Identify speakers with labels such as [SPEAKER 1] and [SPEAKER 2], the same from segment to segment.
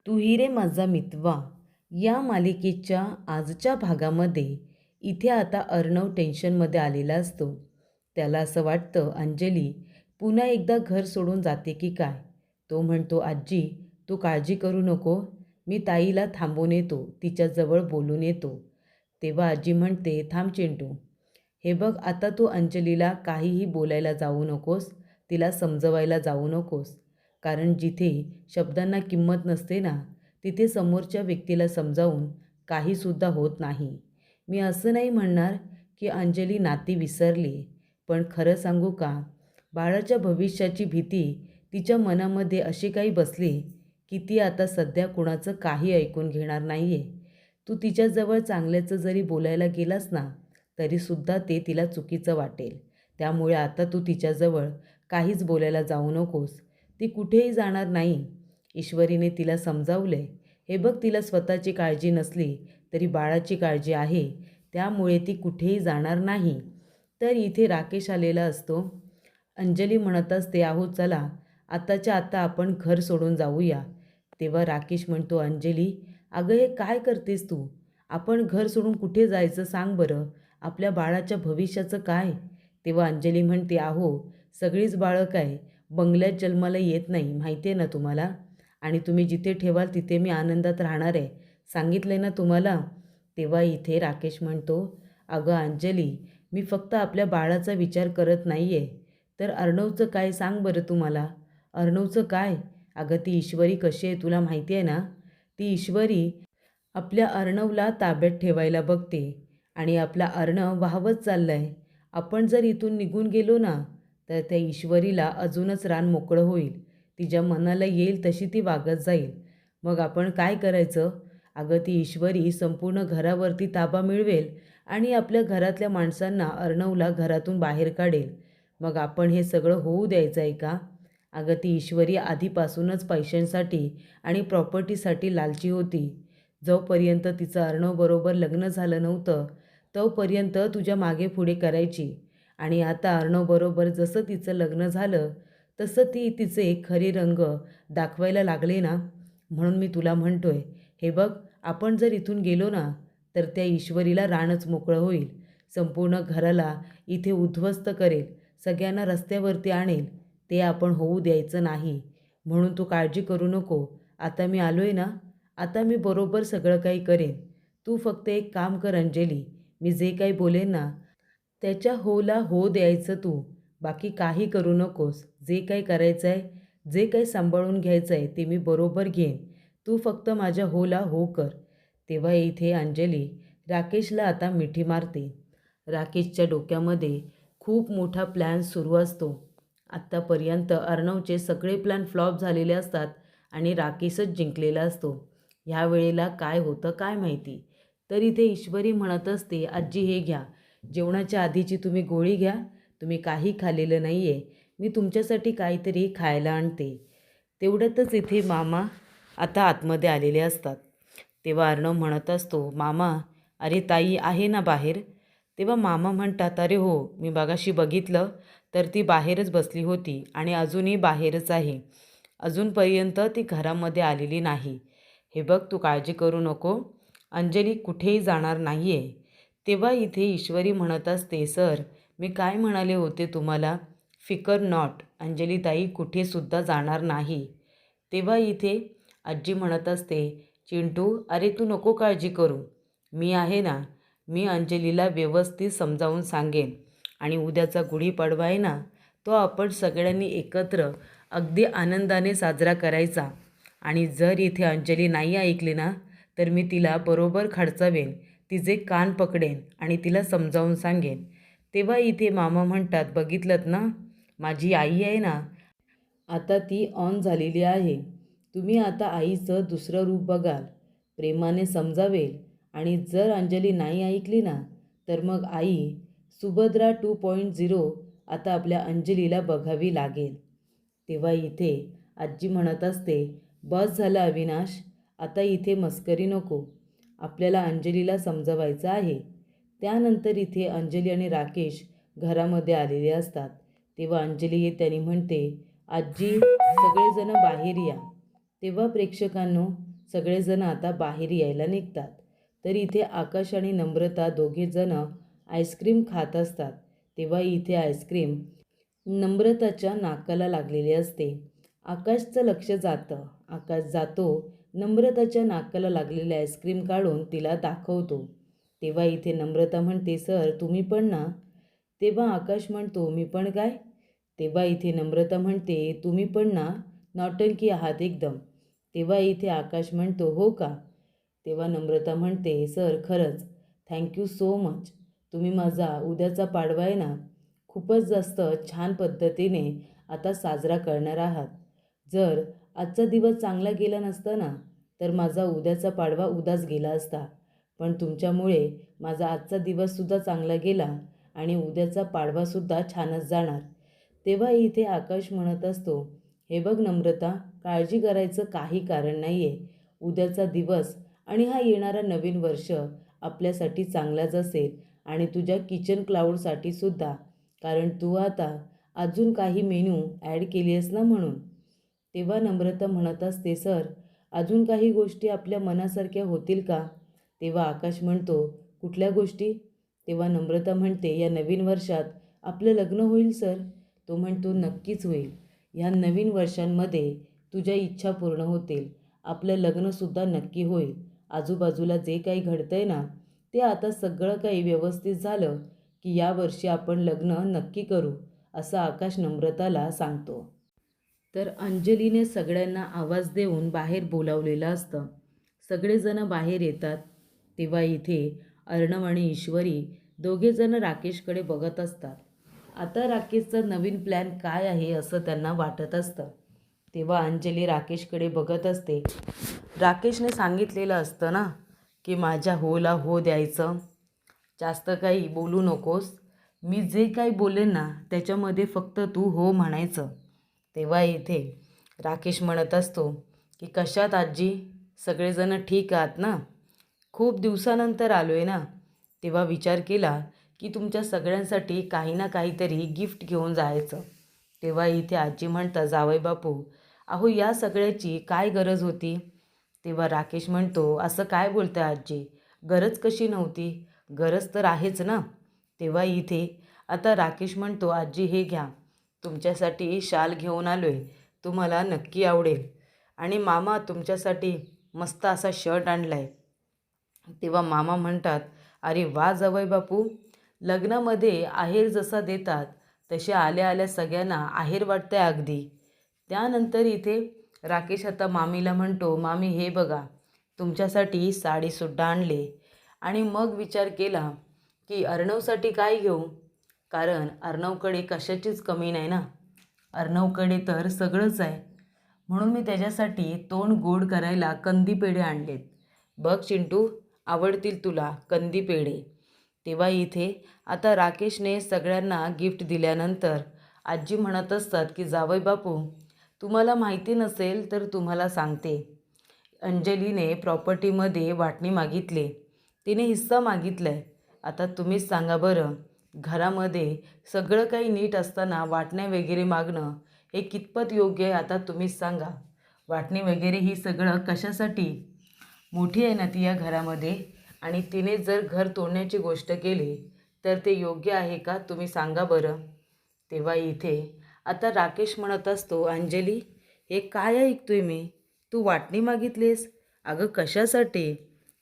[SPEAKER 1] तू ही रे माझा मितवा या मालिकेच्या आजच्या भागामध्ये इथे आता अर्णव टेन्शनमध्ये आलेला असतो. त्याला असं वाटतं अंजली पुन्हा एकदा घर सोडून जाते की काय. तो म्हणतो, आजी तू काळजी करू नको, मी ताईला थांबून येतो, तिच्याजवळ बोलून येतो. तेव्हा आजी म्हणते, थांब चिंटू, हे बघ आता तू अंजलीला काहीही बोलायला जाऊ नकोस, तिला समजवायला जाऊ नकोस. कारण जिथे शब्दांना किंमत नसते ना, तिथे समोरच्या व्यक्तीला समजावून काहीसुद्धा होत नाही. मी असं नाही म्हणणार की अंजली नाती विसरली, पण खरं सांगू का, बाळाच्या भविष्याची भीती तिच्या मनामध्ये अशी काही बसली की ती आता सध्या कुणाचं काही ऐकून घेणार नाही आहे. तू तिच्याजवळ चांगल्याचं जरी बोलायला गेलास ना, तरीसुद्धा ते तिला चुकीचं वाटेल. त्यामुळे आता तू तिच्याजवळ काहीच बोलायला जाऊ नकोस. ती कुठेही जाणार नाही. ईश्वरीने तिला समजावलंय. हे बघ, तिला स्वतःची काळजी नसली तरी बाळाची काळजी आहे, त्यामुळे ती कुठेही जाणार नाही. तर इथे राकेश आलेला असतो. अंजली म्हणत असते, आहो चला आत्ताच्या आत्ता आपण घर सोडून जाऊया. तेव्हा राकेश म्हणतो, अंजली अगं हे काय करतेस तू? आपण घर सोडून कुठे जायचं सांग बरं, आपल्या बाळाच्या भविष्याचं काय? तेव्हा अंजली म्हणते, आहो सगळीच बाळं काय बंगल्यात जन्माला येत नाही, माहिती आहे ना तुम्हाला. आणि तुम्ही जिथे ठेवाल तिथे मी आनंदात राहणार आहे, सांगितलं आहे ना तुम्हाला. तेव्हा इथे राकेश म्हणतो, अगं अंजली मी फक्त आपल्या बाळाचा विचार करत नाही आहे, तर अर्णवचं काय सांग बरं तुम्हाला. अर्णवचं काय? अगं ती ईश्वरी कशी आहे तुला माहिती आहे ना. ती ईश्वरी आपल्या अर्णवला ताब्यात ठेवायला बघते आणि आपला अर्णव वाहवत चालला आहे. आपण जर इथून निघून गेलो ना, तर त्या ईश्वरीला अजूनच रान मोकळं होईल. तिच्या मनाला येईल तशी ती वागत जाईल. मग आपण काय करायचं? अगं ती ईश्वरी संपूर्ण घरावरती ताबा मिळवेल आणि आपल्या घरातल्या माणसांना अर्णवला घरातून बाहेर काढेल. मग आपण हे सगळं होऊ द्यायचं आहे का? अगं ती ईश्वरी आधीपासूनच पैशांसाठी आणि प्रॉपर्टीसाठी लालची होती. जोपर्यंत तिचं अर्णवबरोबर लग्न झालं नव्हतं तोपर्यंत तुझ्या मागे पुढे करायची, आणि आता अर्णवबरोबर जसं तिचं लग्न झालं तसं ती तिचे खरे रंग दाखवायला लागले ना. म्हणून मी तुला म्हणतोय, हे बघ आपण जर इथून गेलो ना, तर त्या ईश्वरीला रानच मोकळं होईल. संपूर्ण घराला इथे उद्ध्वस्त करेल, सगळ्यांना रस्त्यावरती आणेल. ते आपण होऊ द्यायचं नाही. म्हणून तू काळजी करू नको. आता मी आलो आहे ना, आता मी बरोबर सगळं काही करेन. तू फक्त एक काम कर अंजली, मी जे काही बोलेन ना त्याच्या होला हो द्यायचं तू. बाकी काही करू नकोस. जे काही करायचं आहे, जे काही सांभाळून घ्यायचं आहे ते मी बरोबर घेईन. तू फक्त माझ्या होला हो कर. तेव्हा इथे अंजली राकेशला आता मिठी मारते. राकेशच्या डोक्यामध्ये खूप मोठा प्लॅन सुरू असतो. आत्तापर्यंत अर्णवचे सगळे प्लॅन फ्लॉप झालेले असतात आणि राकेशच जिंकलेला असतो. ह्या वेळेला काय होतं काय माहिती. तर इथे ईश्वरी म्हणत असते, आजी हे घ्या, जेवणाच्या आधीची तुम्ही गोळी घ्या. तुम्ही काही खाल्लेलं नाही आहे, मी तुमच्यासाठी काहीतरी खायला आणते. तेवढ्यातच इथे मामा आता आतमध्ये आलेले असतात. तेव्हा अर्णव म्हणत असतो, मामा अरे ताई आहे ना बाहेर. तेव्हा मामा म्हणतात, अरे हो मी मगाशी बघितलं तर ती बाहेरच बसली होती आणि अजूनही बाहेरच आहे. अजूनपर्यंत ती घरामध्ये आलेली नाही. हे बघ तू काळजी करू नको, अंजली कुठेही जाणार नाही आहे. तेव्हा इथे ईश्वरी म्हणत असते, सर मी काय म्हणाले होते तुम्हाला, फिकर नॉट, अंजलीताई कुठेसुद्धा जाणार नाही. तेव्हा इथे आजी म्हणत असते, चिंटू अरे तू नको काळजी करू, मी आहे ना, मी अंजलीला व्यवस्थित समजावून सांगेन आणि उद्याचा गुढीपाडवा आहे ना, तो आपण सगळ्यांनी एकत्र अगदी आनंदाने साजरा करायचा. आणि जर इथे अंजली नाही ऐकली ना, तर मी तिला बरोबर खडचावेन, तिचे कान पकडेन आणि तिला समजावून सांगेन. तेव्हा इथे मामा म्हणतात, बघितलंत ना, माझी आई आहे ना, आता ती ऑन झालेली आहे. तुम्ही आता आईचं दुसरं रूप बघाल, प्रेमाने समजावेल. आणि जर अंजली नाही ऐकली ना, तर मग आई सुभद्रा 2.0 आता आपल्या अंजलीला बघावी लागेल. तेव्हा इथे आजी म्हणत असते, बस झालं अविनाश, आता इथे मस्करी नको, आपल्याला अंजलीला समजवायचं आहे. त्यानंतर इथे अंजली आणि राकेश घरामध्ये आलेले असतात. तेव्हा अंजली त्यांनी म्हणते, आजी सगळेजण बाहेर या. तेव्हा प्रेक्षकांनो, सगळेजण आता बाहेर यायला निघतात. तर इथे आकाश आणि नम्रता दोघेजण आईस्क्रीम खात असतात. तेव्हा इथे आईस्क्रीम नम्रताच्या नाकाला लागलेली असते. आकाशचं लक्ष जातं. आकाश जातो, नम्रताच्या नाकाला लागलेली आईस्क्रीम काढून तिला दाखवतो. तेव्हा इथे नम्रता म्हणते, सर तुम्ही पण ना? तेव्हा आकाश म्हणतो, मी पण काय? तेव्हा इथे नम्रता म्हणते, तुम्ही पण ना? नौटंकी आहात एकदम. तेव्हा इथे आकाश म्हणतो, हो का? तेव्हा नम्रता म्हणते, सर खरंच थँक्यू सो मच. तुम्ही माझा उद्याचा पाडवा आहे ना खूपच जास्त छान पद्धतीने आता साजरा करणार आहात. जर आजचा दिवस चांगला गेला नसता ना तर माझा उद्याचा पाडवा उदास गेला असता. पण तुमच्यामुळे माझा आजचा दिवससुद्धा चांगला गेला आणि उद्याचा पाडवासुद्धा छानच जाणार. तेव्हा इथे आकाश म्हणत असतो, हे बघ नम्रता, काळजी करायचं काही कारण नाही आहे. उद्याचा दिवस आणि हा येणारा नवीन वर्ष आपल्यासाठी चांगलाच असेल आणि तुझ्या किचन क्लाउडसाठी सुद्धा, कारण तू आता अजून काही मेनू ॲड केली आहेस ना म्हणून. तेव्हा नम्रता म्हणत असते, सर अजून काही गोष्टी आपल्या मनासारख्या होतील का? तेव्हा आकाश म्हणतो, कुठल्या गोष्टी? तेव्हा नम्रता म्हणते, या नवीन वर्षात आपलं लग्न होईल सर. तो म्हणतो, नक्कीच होईल. ह्या नवीन वर्षांमध्ये तुझ्या इच्छा पूर्ण होतील. आपलं लग्नसुद्धा नक्की होईल. आजूबाजूला जे काही घडतंय ना ते आता सगळं काही व्यवस्थित झालं की यावर्षी आपण लग्न नक्की करू, असं आकाश नम्रताला सांगतो. तर अंजलीने सगळ्यांना आवाज देऊन बाहेर बोलावलेलं असतं. सगळेजण बाहेर येतात. तेव्हा इथे अर्णव आणि ईश्वरी दोघेजण राकेशकडे बघत असतात. आता राकेशचा नवीन प्लॅन काय आहे असं त्यांना वाटत असतं. तेव्हा अंजली राकेशकडे बघत असते. राकेशने सांगितलेलं असतं ना की माझ्या होला हो द्यायचं, जास्त काही बोलू नकोस. मी जे काही बोलेन ना त्याच्यामध्ये फक्त तू हो म्हणायचं. तेव्हा इथे राकेश म्हणत असतो की कशात आजी, सगळेजण ठीक आहात ना? खूप दिवसानंतर आलो आहे ना, तेव्हा विचार केला की तुमच्या सगळ्यांसाठी काही ना काहीतरी गिफ्ट घेऊन जायचं. तेव्हा इथे आजी म्हणतात, जावई बापू अहो या सगळ्याची काय गरज होती? तेव्हा राकेश म्हणतो, असं काय बोलताय आजी, गरज कशी नव्हती? गरज तर आहेच ना. तेव्हा इथे आता राकेश म्हणतो, आजी हे घ्या, तुमच्यासाठी शाल घेऊन आलो आहे, तुम्हाला नक्की आवडेल. आणि मामा तुमच्यासाठी मस्त असा शर्ट आणला आहे. तेव्हा मामा म्हणतात, अरे वा जावई बापू, लग्नामध्ये आहेर जसा देतात तसे आल्या आल्या सगळ्यांना आहेर वाटतंय अगदी. त्यानंतर इथे राकेश आता मामीला म्हणतो, मामी हे बघा तुमच्यासाठी साडीसुद्धा आणले. आणि मग विचार केला की अर्णवसाठी काय घेऊ, कारण अर्णवकडे कशाचीच कमी नाही ना, अर्णवकडे तर सगळंच आहे. म्हणून मी त्याच्यासाठी तोंड गोड करायला कंदी पेढे आणलेत. बघ चिंटू, आवडतील तुला कंदी पेढे. तेव्हा इथे आता राकेशने सगळ्यांना गिफ्ट दिल्यानंतर आजी म्हणत असतात की जावई बापू, तुम्हाला माहिती नसेल तर तुम्हाला सांगते, अंजलीने प्रॉपर्टीमध्ये वाटणी मागितली, तिने हिस्सा मागितला आहे. आता तुम्हीच सांगा बरं, घरामध्ये सगळं काही नीट असताना वाटण्या वगैरे मागणं हे कितपत योग्य आहे? आता तुम्हीच सांगा. वाटणी वगैरे ही सगळं कशासाठी? मोठी आहे ना ती या घरामध्ये, आणि तिने जर घर तोडण्याची गोष्ट केली तर ते योग्य आहे का? तुम्ही सांगा बरं. तेव्हा इथे आता राकेश म्हणत असतो, अंजली हे काय ऐकतोय मी? तू वाटणी मागितलीस? अगं कशासाठी?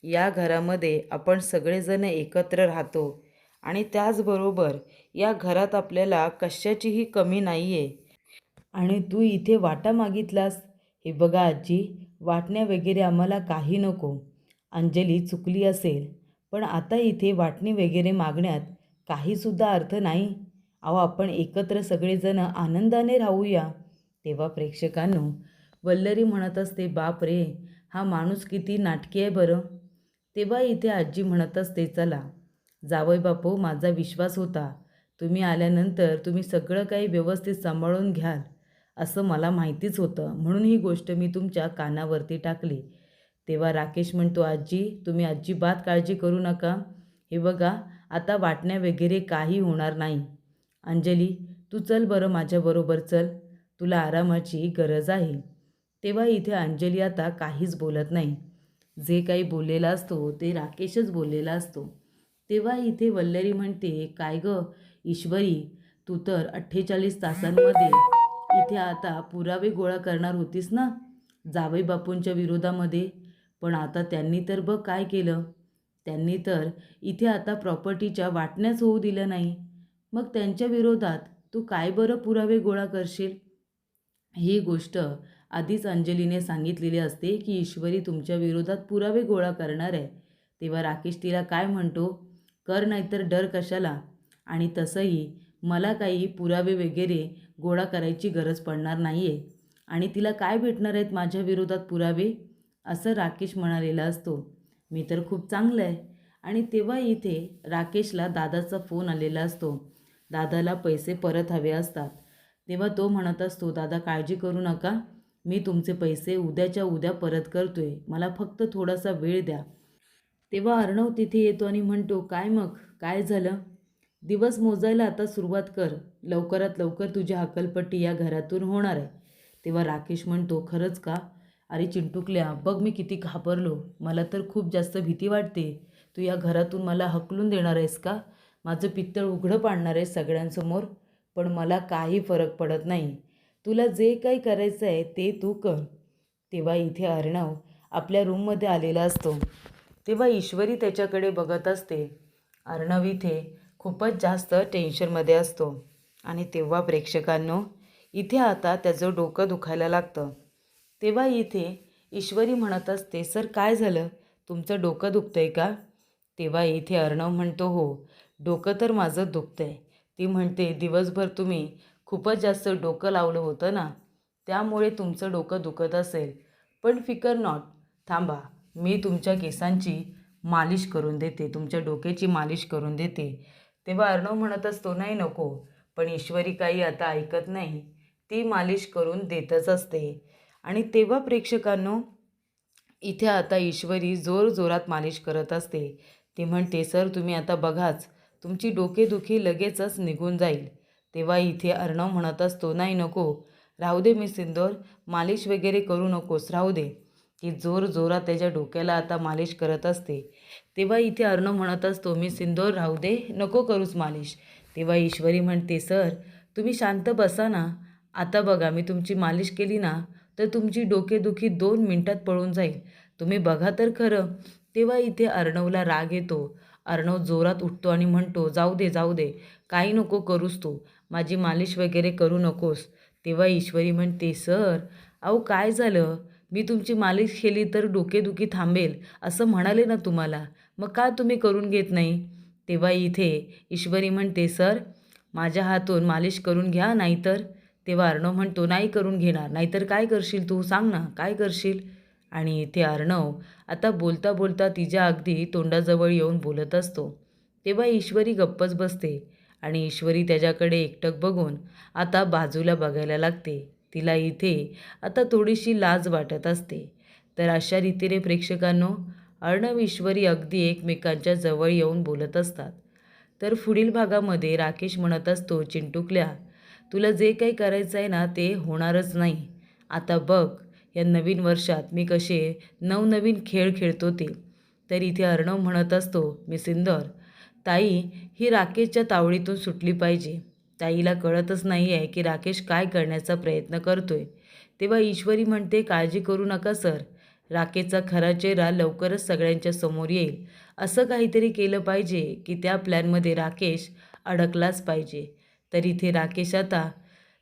[SPEAKER 1] या घरामध्ये आपण सगळेजण एकत्र राहतो आणि त्याचबरोबर या घरात आपल्याला कशाचीही कमी नाही आहे, आणि तू इथे वाटा मागितलास. हे बघा आजी, वाटण्या वगैरे आम्हाला काही नको. अंजली चुकली असेल, पण आता इथे वाटणी वगैरे मागण्यात काहीसुद्धा अर्थ नाही. अहो आपण एकत्र सगळेजण आनंदाने राहूया. तेव्हा प्रेक्षकांनो, वल्लरी म्हणत असते, बाप रे, हा माणूस किती नाटकी आहे बरं. तेव्हा इथे आजी म्हणत असते, चला जावई बापू, माझा विश्वास होता तुम्ही आल्यानंतर तुम्ही सगळं काही व्यवस्थित सांभाळून घ्याल असं मला माहितीच होतं, म्हणून ही गोष्ट मी तुमच्या कानावरती टाकली. तेव्हा राकेश म्हणतो, आजी तुम्ही अजिबात काळजी करू नका. हे बघा आता वाटण्या वगैरे काही होणार नाही. अंजली तू चल बरं माझ्याबरोबर चल, तुला आरामाची गरज आहे. तेव्हा इथे अंजली आता काहीच बोलत नाही. जे काही बोललेला असतो ते राकेशच बोललेला असतो. तेव्हा इथे वल्लरी म्हणते, "काय गं ईश्वरी, तू तर 48 तासांमध्ये इथे आता पुरावे गोळा करणार होतीस ना जावई बापूंच्या विरोधामध्ये. पण आता त्यांनी तर बघ काय केलं. त्यांनी तर इथे आता प्रॉपर्टीच्या वाटण्याच होऊ दिलं नाही. मग त्यांच्या विरोधात तू काय बरं पुरावे गोळा करशील?" ही गोष्ट आधीच अंजलीने सांगितलेली असते की ईश्वरी तुमच्या विरोधात पुरावे गोळा करणार आहे. तेव्हा राकेश तिला काय म्हणतो, "कर नाहीतर डर कशाला? आणि तसंही मला काही पुरावे वगैरे गोळा करायची गरज पडणार नाही आहे. आणि तिला काय भेटणार आहेत माझ्या विरोधात पुरावे?" असं राकेश म्हणालेला असतो. "मी तर खूप चांगलं आहे." आणि तेव्हा इथे राकेशला दादाचा फोन आलेला असतो. दादाला पैसे परत हवे असतात. तेव्हा तो म्हणत असतो, "दादा काळजी करू नका, मी तुमचे पैसे उद्याच्या उद्या परत करतोय, मला फक्त थोडासा वेळ द्या." तेव्हा अर्णव तिथे येतो आणि म्हणतो, "काय मग काय झालं? दिवस मोजायला आता सुरुवात कर, लवकरात लवकर तुझी हकालपट्टी या घरातून होणार आहे." तेव्हा राकेश म्हणतो, "खरंच का? अरे चिंटुकल्या, बघ मी किती घाबरलो, मला तर खूप जास्त भीती वाटते. तू या घरातून मला हकलून देणार आहेस का? माझं पित्तळ उघडं पाडणार आहेस सगळ्यांसमोर? पण मला काही फरक पडत नाही. तुला जे काही करायचं आहे ते तू कर." तेव्हा इथे अर्णव आपल्या रूममध्ये आलेला असतो. तेव्हा ईश्वरी त्याच्याकडे बघत असते. अर्णव इथे खूपच जास्त टेन्शनमध्ये असतो. आणि तेव्हा प्रेक्षकांनो, इथे आता त्याचं डोकं दुखायला लागतं. तेव्हा इथे ईश्वरी म्हणत असते, "सर काय झालं? तुमचं डोकं दुखतंय का?" तेव्हा इथे अर्णव म्हणतो, "हो, डोकं तर माझं दुखतंय." ती म्हणते, "दिवसभर तुम्ही खूपच जास्त डोकं लावलं होतं ना, त्यामुळे तुमचं डोकं दुखत असेल. पण फिकर नॉट, थांबा, मी तुमच्या केसांची मालिश करून देते, तुमच्या डोक्याची मालिश करून देते." तेव्हा अर्णव म्हणत असतो, "नाही नको." पण ईश्वरी काही आता ऐकत नाही. ती मालिश करून देतच असते. आणि तेव्हा प्रेक्षकांनो, इथे आता ईश्वरी जोरजोरात मालिश करत असते. ती म्हणते, "सर तुम्ही आता बघाच, तुमची डोकेदुखी लगेचच निघून जाईल." तेव्हा इथे अर्णव म्हणत असतो, "नाही नको, राहू दे सिंदूर, मालिश वगैरे करू नकोस, राहू दे." ती जोरजोरात त्याच्या डोक्याला आता मालिश करत असते. तेव्हा इथे अर्णव म्हणत असतो, सिंदूर राहू दे, नको करूस मालिश." तेव्हा ईश्वरी म्हणते, "सर तुम्ही शांत बसा ना. आता बघा मी तुमची मालिश केली ना तर तुमची डोकेदुखी 2 मिनिटात पळून जाईल. तुम्ही बघा तर खरं." तेव्हा इथे अर्णवला राग येतो. अर्णव जोरात उठतो आणि म्हणतो, "जाऊ दे जाऊ दे, काही नको करूस तू, माझी मालिश वगैरे करू नकोस." तेव्हा ईश्वरी म्हणते, "सर अहो काय झालं? मी तुमची मालिश केली तर डोकेदुखी थांबेल असं म्हणाले ना तुम्हाला, मग का तुम्ही करून घेत नाही?" तेव्हा इथे ईश्वरी म्हणते, "सर माझ्या हातून मालिश करून घ्या नाहीतर." तेव्हा अर्णव म्हणतो, "नाही करून घेणार, नाहीतर काय करशील तू सांग ना, काय करशील?" आणि इथे अर्णव आता बोलता बोलता तिच्या अगदी तोंडाजवळ येऊन बोलत असतो. तेव्हा ईश्वरी गप्पच बसते आणि ईश्वरी त्याच्याकडे एकटक बघून आता बाजूला बघायला लागते. तिला इथे आता थोडीशी लाज वाटत असते. तर अशा रीतीने प्रेक्षकांनो, अर्णव ईश्वरी अगदी एकमेकांच्या जवळ येऊन बोलत असतात. तर पुढील भागामध्ये राकेश म्हणत असतो, "चिंटुकल्या, तुला जे काही करायचं आहे ना ते होणारच नाही. आता बघ या नवीन वर्षात मी कसे नवनवीन खेळ खेळतो ते." तर इथे अर्णव म्हणत असतो, "मिसिंदर, ताई ही राकेशच्या तावडीतून सुटली पाहिजे. ताईला कळतच नाही आहे की राकेश काय करण्याचा प्रयत्न करतोय." तेव्हा ईश्वरी म्हणते, "काळजी करू नका सर, राकेशचा खरा चेहरा लवकरच सगळ्यांच्या समोर येईल. असं काहीतरी केलं पाहिजे की त्या प्लॅनमध्ये राकेश अडकलाच पाहिजे." तर इथे राकेश आता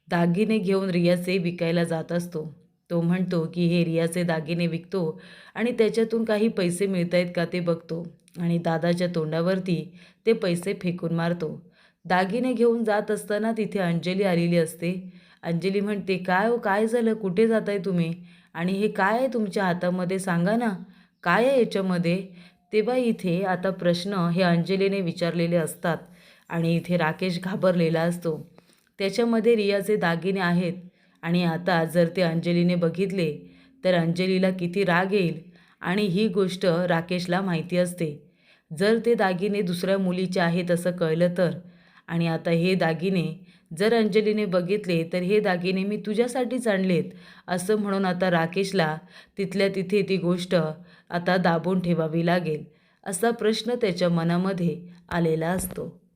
[SPEAKER 1] दागिने घेऊन रियाचे विकायला जात असतो. तो म्हणतो की हे रियाचे दागिने विकतो आणि त्याच्यातून काही पैसे मिळत आहेत का ते बघतो आणि दादाच्या तोंडावरती ते पैसे फेकून मारतो. दागिने घेऊन जात असताना तिथे अंजली आलेली असते. अंजली म्हणते, "काय हो काय झालं, कुठे जाताय तुम्ही? आणि हे काय आहे तुमच्या हातामध्ये, सांगा ना, काय आहे याच्यामध्ये?" तेव्हा इथे आता प्रश्न हे अंजलीने विचारलेले असतात आणि इथे राकेश घाबरलेला असतो. त्याच्यामध्ये रियाचे दागिने आहेत आणि आता जर ते अंजलीने बघितले तर अंजलीला किती राग येईल. आणि ही गोष्ट राकेशला माहिती असते. जर ते दागिने दुसऱ्या मुलीचे आहेत असं कळलं तर. आणि आता हे दागिने जर अंजलीने बघितले तर हे दागिने मी तुझ्यासाठीच आणलेत असं म्हणून आता राकेशला तिथल्या तिथे ती गोष्ट आता दाबून ठेवावी लागेल असा प्रश्न त्याच्या मनामध्ये आलेला असतो.